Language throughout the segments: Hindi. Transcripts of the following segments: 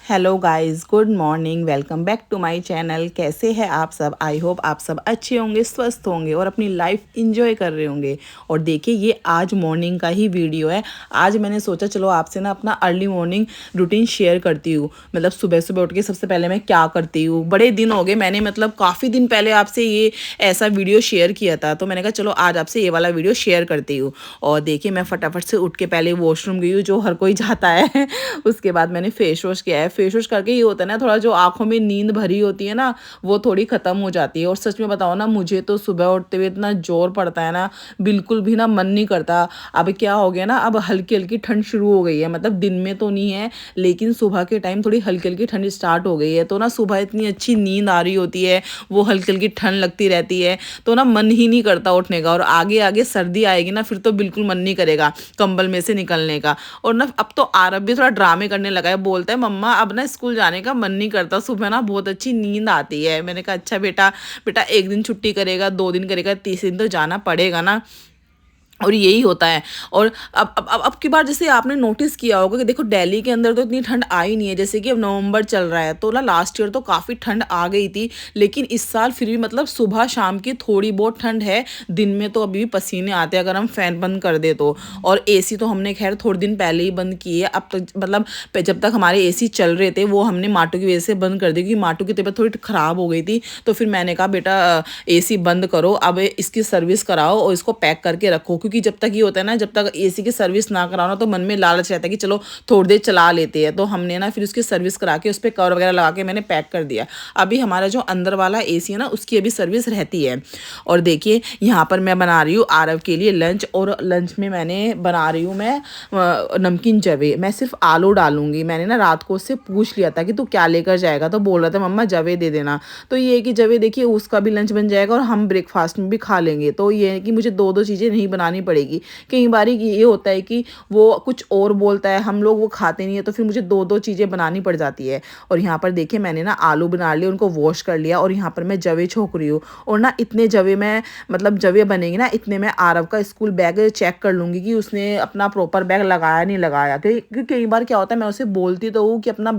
Hello guys, good morning. Welcome back to my channel. कैसे हैं आप सब? आई होप आप सब अच्छे होंगे, स्वस्थ होंगे और अपनी लाइफ इंजॉय कर रहे होंगे। और देखिए, ये आज मॉर्निंग का ही वीडियो है। आज मैंने सोचा चलो आपसे ना अपना अर्ली मॉर्निंग रूटीन शेयर करती हूँ। मतलब सुबह सुबह उठ के सबसे पहले मैं क्या करती हूँ। बड़े दिन हो गए, मैंने मतलब काफ़ी दिन पहले आपसे ये ऐसा वीडियो शेयर किया था, तो मैंने कहा चलो आज आपसे ये वाला वीडियो शेयर करती हूँ। और देखिए, मैं फटाफट से उठ के पहले वॉशरूम गई हूँ, जो हर कोई जाता है। उसके बाद मैंने फेस वॉश किया है। फेस वॉश करके ये होता है ना, थोड़ा जो आँखों में नींद भरी होती है ना, वो थोड़ी ख़त्म हो जाती है। और सच में बताओ ना, मुझे तो सुबह उठते हुए इतना ज़ोर पड़ता है ना, बिल्कुल भी ना मन नहीं करता। अब क्या हो गया ना, अब हल्की-हल्की ठंड शुरू हो गई है। मतलब दिन में तो नहीं है, लेकिन सुबह के टाइम थोड़ी हल्की-हल्की ठंड स्टार्ट हो गई है। तो ना सुबह इतनी अच्छी नींद आ रही होती है, वो हल्की-हल्की ठंड लगती रहती है, तो ना मन ही नहीं करता उठने का। और आगे-आगे सर्दी आएगी ना, फिर तो बिल्कुल मन नहीं करेगा कंबल में से निकलने का। और ना अब तो आरब भी थोड़ा ड्रामे करने लगा है, बोलता है मम्मा अब ना स्कूल जाने का मन नहीं करता, सुबह ना बहुत अच्छी नींद आती है। मैंने कहा अच्छा बेटा, बेटा एक दिन छुट्टी करेगा, 2 दिन करेगा, तीसरे दिन तो जाना पड़ेगा ना। और यही होता है। और अब की बार जैसे आपने नोटिस किया होगा कि देखो, दिल्ली के अंदर तो इतनी ठंड आई नहीं है। जैसे कि अब नवंबर चल रहा है, तो ना लास्ट ईयर तो काफ़ी ठंड आ गई थी, लेकिन इस साल फिर भी मतलब सुबह शाम की थोड़ी बहुत ठंड है। दिन में तो अभी भी पसीने आते हैं अगर हम फ़ैन बंद कर दे तो। और एसी तो हमने खैर थोड़े दिन पहले ही बंद किए। अब तक मतलब जब तक हमारे एसी चल रहे थे, वो हमने माटू की वजह से बंद कर दिए, क्योंकि माटू की तबीयत थोड़ी ख़राब हो गई थी। तो फिर मैंने कहा बेटा, एसी बंद करो, अब इसकी सर्विस कराओ और इसको पैक करके रखो। क्योंकि जब तक ये होता है ना, जब तक एसी की सर्विस ना कराओ ना, तो मन में लालच रहता है कि चलो थोड़ी देर चला लेते हैं। तो हमने ना फिर उसकी सर्विस करा के उस पर कवर वगैरह लगा के मैंने पैक कर दिया। अभी हमारा जो अंदर वाला एसी है ना, उसकी अभी सर्विस रहती है। और देखिए, यहाँ पर मैं बना रही हूँ आरव के लिए लंच। और लंच में मैंने बना रही हूँ मैं नमकीन जवे। मैं सिर्फ आलू डालूंगी। मैंने ना रात को उससे पूछ लिया था कि तू क्या लेकर जाएगा, तो बोल रहा था मम्मा जवे दे देना। तो ये है कि जवे देखिए, उसका भी लंच बन जाएगा और हम ब्रेकफास्ट में भी खा लेंगे। तो ये है कि मुझे दो दो चीज़ें नहीं बनानी पड़ेगी। कई बार ये होता है कि वो कुछ और बोलता है, हम लोग वो खाते नहीं है, तो फिर मुझे दो दो चीज़ें बनानी पड़ जाती है। और यहाँ पर देखिए, मैंने ना आलू बना लिए, उनको वॉश कर लिया, और यहाँ पर मैं जवे छोक रही हूँ। और ना इतने जवे मैं मतलब जवे बनेंगे ना, इतने मैं आरव का स्कूल बैग चेक कर लूँगी कि उसने अपना प्रॉपर बैग लगाया नहीं लगाया। क्योंकि कई बार क्या होता है, मैं उसे बोलती तो हूँ कि अपना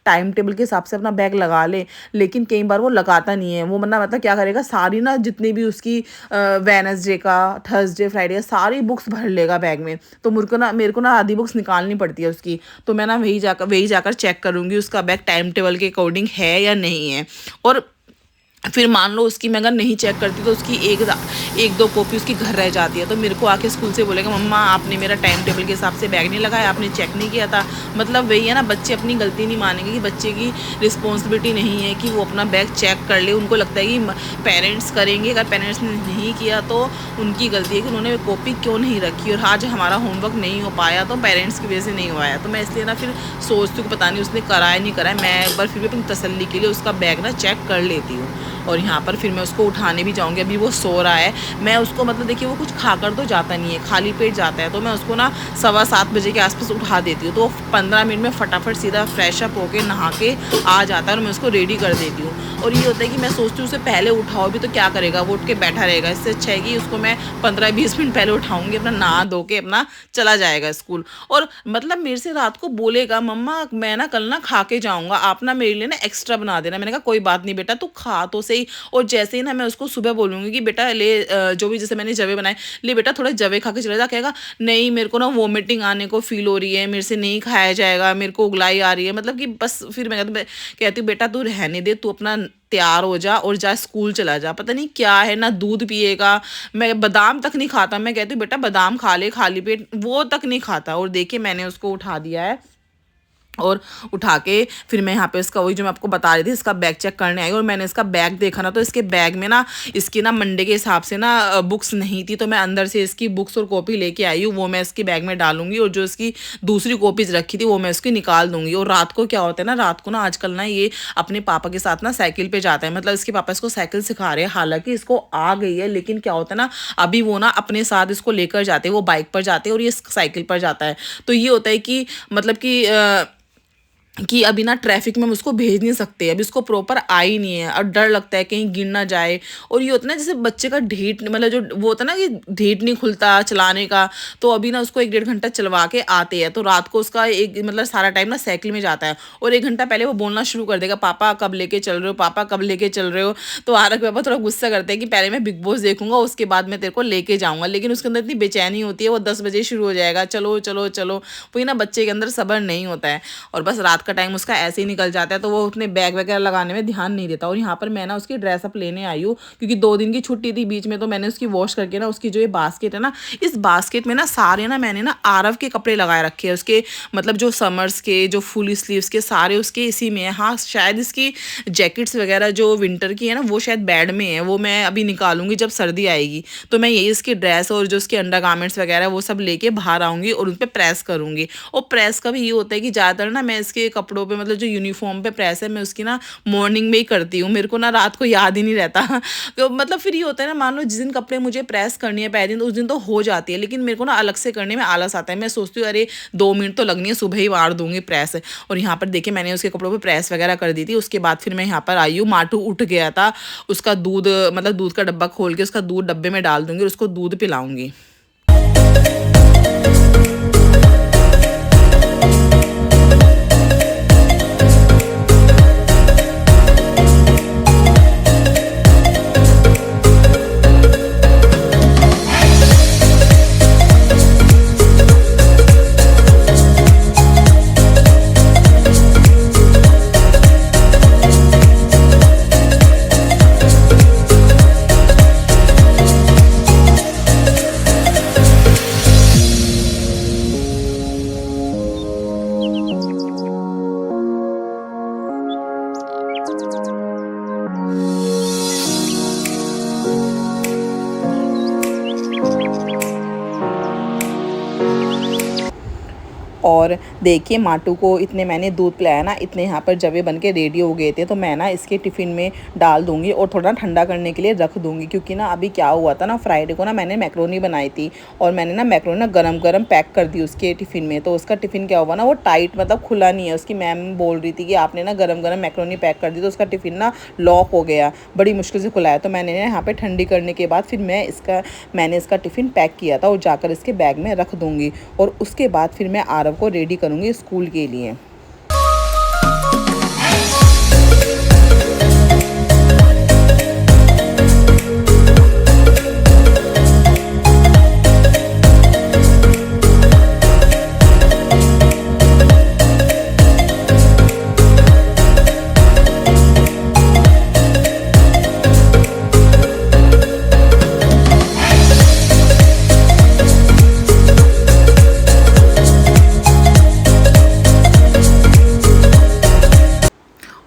टाइम टेबल के हिसाब से अपना बैग लगा ले, लेकिन कई बार वो लगाता नहीं है। वो मतलब क्या करेगा, सारी ना जितनी भी उसकी वेडनेसडे का, थर्सडे, फ्राइडे सारी बुक्स भर लेगा बैग में। तो मेरे को ना आधी बुक्स निकालनी पड़ती है उसकी। तो मैं ना वही जाकर चेक करूँगी उसका बैग टाइम टेबल के अकॉर्डिंग है या नहीं है। और फिर मान लो उसकी मैं अगर नहीं चेक करती, तो उसकी एक दो कॉपी उसकी घर रह जाती है। तो मेरे को आके स्कूल से बोलेगा मम्मा आपने मेरा टाइम टेबल के हिसाब से बैग नहीं लगाया, आपने चेक नहीं किया था। मतलब वही है ना, बच्चे अपनी गलती नहीं मानेंगे कि बच्चे की रिस्पॉन्सिबिलिटी नहीं है कि वो अपना बैग चेक कर ले। उनको लगता है कि पेरेंट्स करेंगे, अगर पेरेंट्स ने नहीं किया तो उनकी गलती है कि उन्होंने कॉपी क्यों नहीं रखी। और आज हमारा होमवर्क नहीं हो पाया तो पेरेंट्स की वजह से नहीं हो पाया। तो मैं इसलिए ना फिर सोचती हूँ कि पता नहीं उसने कराया नहीं कराया, मैं एक बार फिर भी अपनी तसल्ली के लिए उसका बैग ना चेक कर लेती हूँ। और यहाँ पर फिर मैं उसको उठाने भी जाऊँगी। अभी वो सो रहा है, मैं उसको मतलब देखिए, वो कुछ खाकर तो जाता नहीं है, खाली पेट जाता है। तो मैं उसको ना 7:15 के आसपास उठा देती हूँ, तो वो 15 मिनट में फटाफट सीधा फ्रेश अप होके नहा के आ जाता है और मैं उसको रेडी कर देती हूँ। और ये होता है कि मैं सोचती हूँ उसे पहले उठाओ भी तो क्या करेगा, वो उठ के बैठा रहेगा। इससे अच्छा है कि उसको मैं 15-20 मिनट पहले उठाऊँगी, अपना नहा धो के अपना चला जाएगा स्कूल। और मतलब मेरे से रात को बोलेगा मम्मा मैं ना कल ना खा के जाऊँगा, आप ना मेरे लिए ना एक्स्ट्रा बना देना। मैंने कहा कोई बात नहीं बेटा, तू खा तो सही। और जैसे ही ना मैं उसको सुबह बोलूँगी कि बेटा ले जो भी जैसे मैंने जवे बनाए, ले बेटा थोड़े जवे खा के चला जा, कहेगा नहीं मेरे को ना वॉमिटिंग आने को फील हो रही है, मेरे से नहीं खाया जाएगा, मेरे को उगलाई आ रही है। मतलब कि बस फिर मैं कहती हूँ बेटा तू रहने दे, तू अपना तैयार हो जा और जा स्कूल चला जा। पता नहीं क्या है ना, दूध पिएगा, मैं बादाम तक नहीं खाता। मैं कहती हूँ बेटा बादाम खा ले खाली पेट, वो तक नहीं खाता। और देखिए, मैंने उसको उठा दिया है। और उठा के फिर मैं यहाँ पे इसका वही जो मैं आपको बता रही थी, इसका बैग चेक करने आई। और मैंने इसका बैग देखा ना, तो इसके बैग में ना इसकी ना मंडे के हिसाब से ना बुक्स नहीं थी। तो मैं अंदर से इसकी बुक्स और कॉपी लेके आई हूँ, वो मैं इसकी बैग में डालूंगी। और जो इसकी दूसरी कॉपीज रखी थी वो मैं इसकी निकाल दूंगी। और रात को क्या होता है ना, रात को ना आजकल ना ये अपने पापा के साथ ना साइकिल पे जाता है। मतलब इसके पापा इसको साइकिल सिखा रहे हैं, हालांकि इसको आ गई है, लेकिन क्या होता है ना, अभी वो ना अपने साथ इसको लेकर जाते हैं, वो बाइक पर जाते हैं और ये साइकिल पर जाता है। तो ये होता है कि मतलब कि कि अभी ना ट्रैफिक में हम उसको भेज नहीं सकते, अभी उसको प्रॉपर आ ही नहीं है और डर लगता है कहीं गिर ना जाए। और ये होता है ना जैसे बच्चे का ढीठ मतलब जो वो होता है ना कि ढीठ नहीं खुलता चलाने का, तो अभी ना उसको 1 डेढ़ घंटा चलवा के आते हैं, तो रात को उसका एक मतलब सारा टाइम ना साइकिल में जाता है। और 1 घंटा पहले वो बोलना शुरू कर देगा, पापा कब लेके चल रहे हो, पापा कब लेके चल रहे हो। तो आरक पापा थोड़ा गुस्सा करते हैं कि पहले मैं बिग बॉस देखूंगा उसके बाद मैं तेरे को लेके जाऊंगा, लेकिन उसके अंदर इतनी बेचैनी होती है, वो 10 बजे शुरू हो जाएगा, चलो चलो चलो। वही ना बच्चे के अंदर सब्र नहीं होता है। और बस रात का टाइम उसका ऐसे ही निकल जाता है, तो वो उतने बैग वगैरह लगाने में ध्यान नहीं देता। और यहाँ पर मैं ना उसकी ड्रेसअप लेने आई हूँ, क्योंकि 2 दिन की छुट्टी थी बीच में, तो मैंने उसकी वॉश करके ना उसकी जो ये बास्केट है ना, इस बास्केट में ना सारे ना मैंने ना आरव के कपड़े लगाए रखे हैं उसके, मतलब जो समर्स के जो फुल स्लीव्स के सारे उसके इसी में है। हाँ शायद इसकी जैकेट्स वगैरह जो विंटर की है ना वो शायद बेड में है, वो मैं अभी निकालूंगी जब सर्दी आएगी। तो मैं यही इसकी ड्रेस और जो उसके अंडरगारमेंट्स वगैरह वो सब लेके बाहर आऊँगी और उन पर प्रेस करूँगी। और प्रेस का भी ये होता है कि ज़्यादातर ना मैं इसके कपड़ों पे मतलब जो यूनिफॉर्म पे प्रेस है मैं उसकी ना मॉर्निंग में ही करती हूँ, मेरे को ना रात को याद ही नहीं रहता। तो मतलब फिर ये होता है ना, मान लो जिस दिन कपड़े मुझे प्रेस करनी है पहले दिन, उस दिन तो हो जाती है, लेकिन मेरे को ना अलग से करने में आलस आता है। मैं सोचती हूँ अरे 2 मिनट तो लगनी है, सुबह ही मार दूंगी प्रेस। और यहाँ पर देखिए मैंने उसके कपड़ों पे प्रेस वगैरह कर दी थी। उसके बाद फिर मैं यहाँ पर आई हूँ, माटू उठ गया था, उसका दूध मतलब दूध का डब्बा खोल के उसका दूध डब्बे में डाल दूंगी और उसको दूध पिलाऊंगी। और देखिए माटू को इतने मैंने दूध पिलाया ना, इतने यहाँ पर जवे बन के रेडी हो गए थे, तो मैं ना इसके टिफ़िन में डाल दूँगी और थोड़ा ठंडा करने के लिए रख दूँगी। क्योंकि ना अभी क्या हुआ था ना, फ्राइडे को ना मैंने मैक्रोनी बनाई थी और मैंने ना मैक्रोनी ना गरम गरम पैक कर दी उसके टिफ़िन में। तो उसका टिफ़िन क्या हुआ ना, वो टाइट मतलब खुला नहीं है। उसकी मैम बोल रही थी कि आपने ना गरम गरम मैक्रोनी पैक कर दी, तो उसका टिफ़िन ना लॉक हो गया, बड़ी मुश्किल से खुला है। तो मैंने यहाँ पर ठंडी करने के बाद फिर मैंने इसका टिफ़िन पैक किया था और जाकर इसके बैग में रख दूँगी। और उसके बाद फिर मैं आरव को रेडी करूँगी स्कूल के लिए।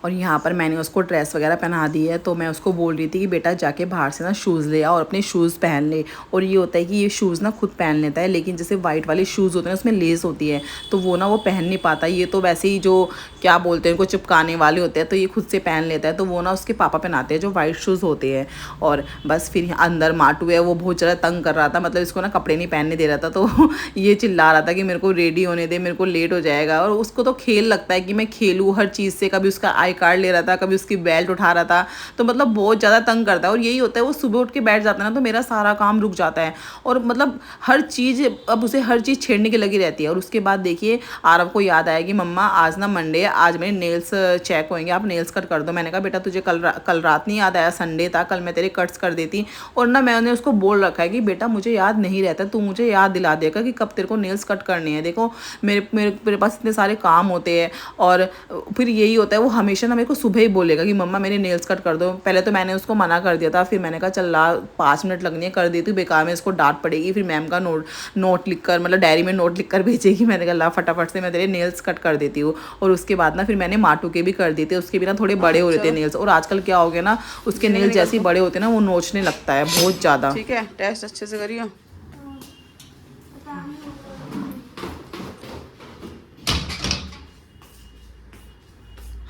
और यहाँ पर मैंने उसको ड्रेस वगैरह पहना दी है, तो मैं उसको बोल रही थी कि बेटा जाके बाहर से ना शूज़ ले आ और अपने शूज़ पहन ले। और ये होता है कि ये शूज़ ना खुद पहन लेता है, लेकिन जैसे वाइट वाले शूज़ होते हैं उसमें लेस होती है, तो वो ना वो पहन नहीं पाता। ये तो वैसे ही जो क्या बोलते हैं उनको चिपकाने वाले होते हैं, तो ये खुद से पहन लेता है। तो वो ना उसके पापा पहनाते हैं जो वाइट शूज़ होते हैं। और बस फिर अंदर माटू है, वो बहुत ज़्यादा तंग कर रहा था, मतलब इसको ना कपड़े नहीं पहनने दे रहा था। तो ये चिल्ला रहा था कि मेरे को रेडी होने दे, मेरे को लेट हो जाएगा। और उसको तो खेल लगता है कि मैं खेलूँ हर चीज़ से, कभी उसका आई कार्ड ले रहा था, कभी उसकी बेल्ट उठा रहा था, तो मतलब बहुत ज़्यादा तंग करता है। और यही होता है, वो सुबह उठ के बैठ जाता है ना, तो मेरा सारा काम रुक जाता है। और मतलब हर चीज़ अब उसे हर चीज़ छेड़ने की लगी रहती है। और उसके बाद देखिए आरव को याद आया कि मम्मा आज ना मंडे है, आज मेरे नेल्स चेक होंगे, आप नेल्स कट कर दो। मैंने कहा बेटा तुझे कल रात नहीं याद आया, संडे था, कल मैं तेरे कट्स कर देती। और ना मैंने उसको बोल रखा है कि बेटा मुझे याद नहीं रहता, तू मुझे याद दिला देगा कि कब तेरे को नेल्स कट करने हैं। देखो मेरे पास इतने सारे काम होते हैं। और फिर यही होता है, वो हमेशा ना मेरे को सुबह ही बोलेगा कि मम्मा मेरे नेल्स कट कर दो। पहले तो मैंने उसको मना कर दिया था, फिर मैंने कहा चल ला 5 मिनट लगनी है, कर देती हूँ, बेकार में इसको डांट पड़ेगी, फिर मैम का नोट लिख कर मतलब डायरी में नोट लिख कर भेजेगी। मैंने कहा ला फटाफट से मैं तेरे नेल्स कट कर देती हूँ। और उसके बाद ना फिर मैंने माटू के भी कर दिए थे, उसके भी ना थोड़े बड़े हो रहे थे नेल्स। और आजकल क्या हो गया ना, उसके नेल्स जैसे ही बड़े होते हैं ना वो नोचने लगता है बहुत ज़्यादा। ठीक है, टेस्ट अच्छे से करियो।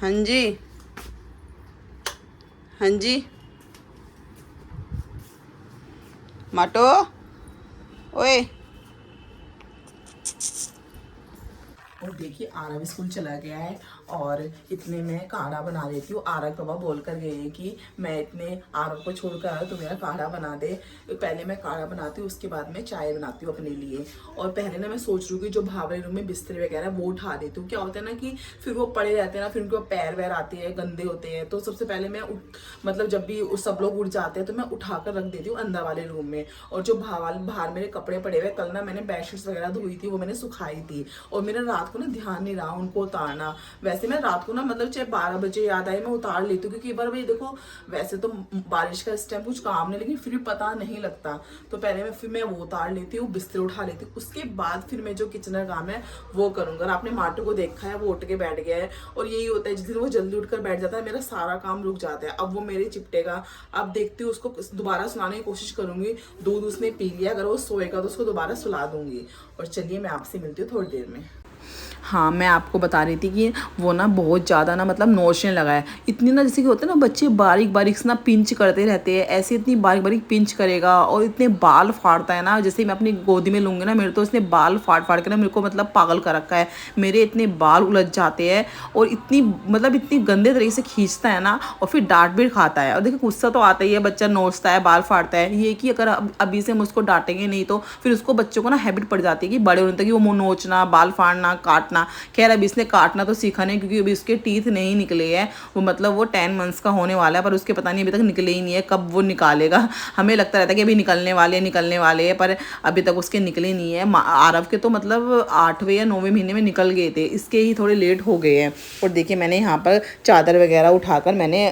हाँ जी, हाँ जी माटो, ओए और देखिए आरव स्कूल चला गया है और इतने में काढ़ा बना देती हूँ। आरव बाबा बोल कर गए हैं कि मैं इतने आरव को छोड़ कर आया तो मेरा काढ़ा बना दे। पहले मैं काढ़ा बनाती हूँ, उसके बाद मैं चाय बनाती हूँ अपने लिए। और पहले ना मैं सोच रही हूँ कि जो भावरे रूम में बिस्तर वगैरह वो उठा देती हूँ। क्या होता है ना कि फिर वो पड़े रहते हैं ना, फिर उनके पैर वैर आते हैं, गंदे होते हैं। तो सबसे पहले मैं मतलब जब भी सब लोग उठ जाते हैं तो मैं उठा कर रख देती हूँ अंदर वाले रूम में। और जो बाहर मेरे कपड़े पड़े हुए, कल ना मैंने बेडशीट्स वगैरह धोई थी, वो मैंने सुखाई थी। और मेरा रात को ना ध्यान नहीं रहा उनको उतारना। वैसे मैं रात को ना मतलब चाहे 12 बजे याद आए मैं उतार लेती हूँ, क्योंकि एक बार भाई देखो वैसे तो बारिश का इस टाइम कुछ काम नहीं, लेकिन फिर भी पता नहीं लगता। तो पहले मैं वो उतार लेती हूँ, बिस्तर उठा लेती हूँ, उसके बाद फिर मैं जो किचन का काम है वो करूँगा। और आपने माटू को देखा है, वो उठ के बैठ गया है। और यही होता है, जिस दिन वो जल्दी उठकर बैठ जाता है मेरा सारा काम रुक जाता है। अब वो मेरे चिपटेगा। अब देखती हूँ, उसको दोबारा सुलाने की कोशिश करूंगी। दूध उसने पी लिया, अगर वो सोएगा तो उसको दोबारा सुला दूंगी। और चलिए मैं आपसे मिलती हूँ थोड़ी देर में। हाँ, मैं आपको बता रही थी कि वो ना बहुत ज़्यादा ना मतलब नोचने लगा है। इतनी ना जैसे कि होता है ना बच्चे बारीक बारीक से ना पिंच करते रहते हैं, ऐसे इतनी बारीक बारीक पिंच करेगा। और इतने बाल फाड़ता है ना, जैसे मैं अपनी गोदी में लूँगी ना मेरे तो इसने बाल फाड़ फाड़ के ना मेरे को मतलब पागल कर रखा है। मेरे इतने बाल उलझ जाते हैं और इतनी गंदे तरीके से खींचता है ना, और फिर डांट भी खाता है। और देखिए गुस्सा तो आता ही है, बच्चा नोचता है, बाल फाड़ता है। ये कि अगर अभी से हम उसको डांटेंगे नहीं तो फिर उसको बच्चों को ना हैबिट पड़ जाती है कि बड़े होने तक कि वो मुँह नोचना, बाल फाड़ना, काटना। खैर अभी इसने काटना तो सीखा नहीं, क्योंकि अभी उसके टीथ नहीं निकले हैं। वो मतलब वो 10 मंथ्स का होने वाला है, पर उसके पता नहीं अभी तक निकले ही नहीं है, कब वो निकालेगा। हमें लगता रहता है कि अभी निकलने वाले हैं, पर अभी तक उसके निकले नहीं है। आरव के तो मतलब 8वें या 9वें महीने में निकल गए थे, इसके ही थोड़े लेट हो गए हैं। और देखिए मैंने यहाँ पर चादर वगैरह उठाकर मैंने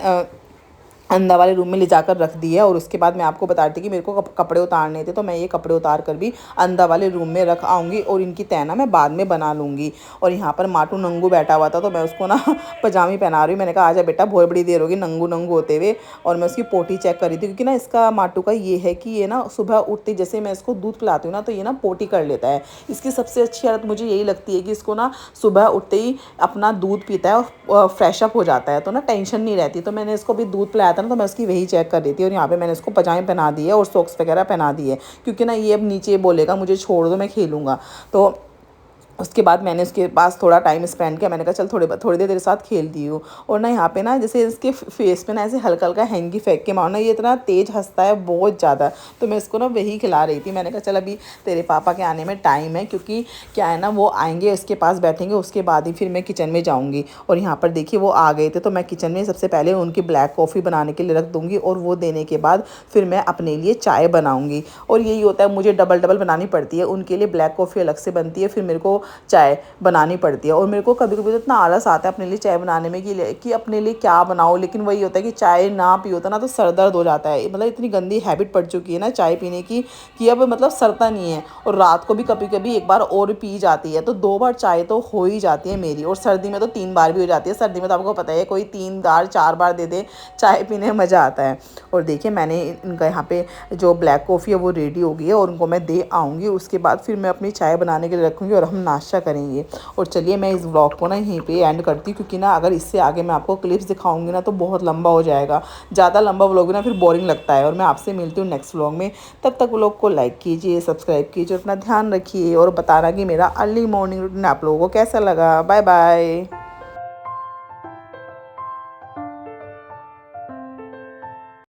अंदर वाले रूम में ले जाकर रख दिया। और उसके बाद मैं आपको बता रही थी कि मेरे को कपड़े उतारने थे, तो मैं ये कपड़े उतार कर भी अंदर वाले रूम में रख आऊँगी। और इनकी तैना मैं बाद में बना लूँगी। और यहाँ पर माटू नंगू बैठा हुआ था, तो मैं उसको ना पजामी पहना रही हूँ। मैंने कहा आजा बेटा, बहुत बड़ी देर होगी नंगू नंगू होते हुए। और मैं उसकी पोटी चेक कर रही थी, क्योंकि ना इसका माटू का ये है कि ये ना सुबह उठते जैसे मैं इसको दूध पिलाती हूँ ना, तो ये ना पोटी कर लेता है। इसकी सबसे अच्छी आदत मुझे यही लगती है कि इसको ना सुबह उठते ही अपना दूध पीता है और फ्रेश अप हो जाता है, तो ना टेंशन नहीं रहती। तो मैंने इसको भी दूध पिलाया था ना, तो मैं उसकी वही चेक कर रही थी। और यहाँ पे मैंने इसको पजामे पहना दिए और सॉक्स वगैरह पहना दिए, क्योंकि ना ये अब नीचे बोलेगा मुझे छोड़ दो, मैं खेलूँगा। तो उसके बाद मैंने उसके पास थोड़ा टाइम स्पेंड किया। मैंने कहा चल थोड़ी देर तेरे साथ खेलती हूँ। और ना यहाँ पे ना जैसे इसके फेस पे ना ऐसे हल्का हल्का हैंगी फेंक के मारो ना, ये इतना तेज़ हंसता है बहुत ज़्यादा। तो मैं इसको ना वही खिला रही थी। मैंने कहा चल अभी तेरे पापा के आने में टाइम है, क्योंकि क्या है ना वो आएंगे, इसके पास बैठेंगे, उसके बाद ही फिर मैं किचन में जाऊँगी। और यहाँ पर देखिए वो आ गए थे, तो मैं किचन में सबसे पहले उनकी ब्लैक कॉफ़ी बनाने के लिए रख दूँगी। और वो देने के बाद फिर मैं अपने लिए चाय बनाऊँगी। और यही होता है, मुझे डबल डबल बनानी पड़ती है। उनके लिए ब्लैक कॉफ़ी अलग से बनती है, फिर मेरे को चाय बनानी पड़ती है। और मेरे को कभी कभी तो इतना आलस आता है अपने लिए चाय बनाने में कि अपने लिए क्या बनाओ। लेकिन वही होता है कि चाय ना पियो तो ना तो सर दर्द हो जाता है। मतलब इतनी गंदी हैबिट पड़ चुकी है ना चाय पीने की कि अब मतलब सरता नहीं है। और रात को भी कभी कभी एक बार और पी जाती है, तो 2 बार चाय तो हो ही जाती है मेरी। और सर्दी में तो 3 बार भी हो जाती है। सर्दी में तो आपको पता है कोई 3 बार 4 बार दे दे, चाय पीने में मज़ा आता है। और देखिए मैंने इनका यहाँ पे जो ब्लैक कॉफ़ी है वो रेडी हो गई है, और उनको मैं दे आऊँगी। उसके बाद फिर मैं अपनी चाय बनाने के लिए रखूँगी और हम नाश्ता करेंगे। और चलिए मैं इस व्लॉग को ना यहीं पे एंड करती हूँ, क्योंकि ना अगर इससे आगे मैं आपको क्लिप्स दिखाऊंगी ना तो बहुत लंबा हो जाएगा। ज़्यादा लंबा व्लॉग भी ना फिर बोरिंग लगता है। और मैं आपसे मिलती हूँ नेक्स्ट व्लॉग में। तब तक व्लॉग को लाइक कीजिए, सब्सक्राइब कीजिए, अपना ध्यान रखिए और बताना कि मेरा अर्ली मॉर्निंग रूटीन आप लोगों को कैसा लगा। Bye bye.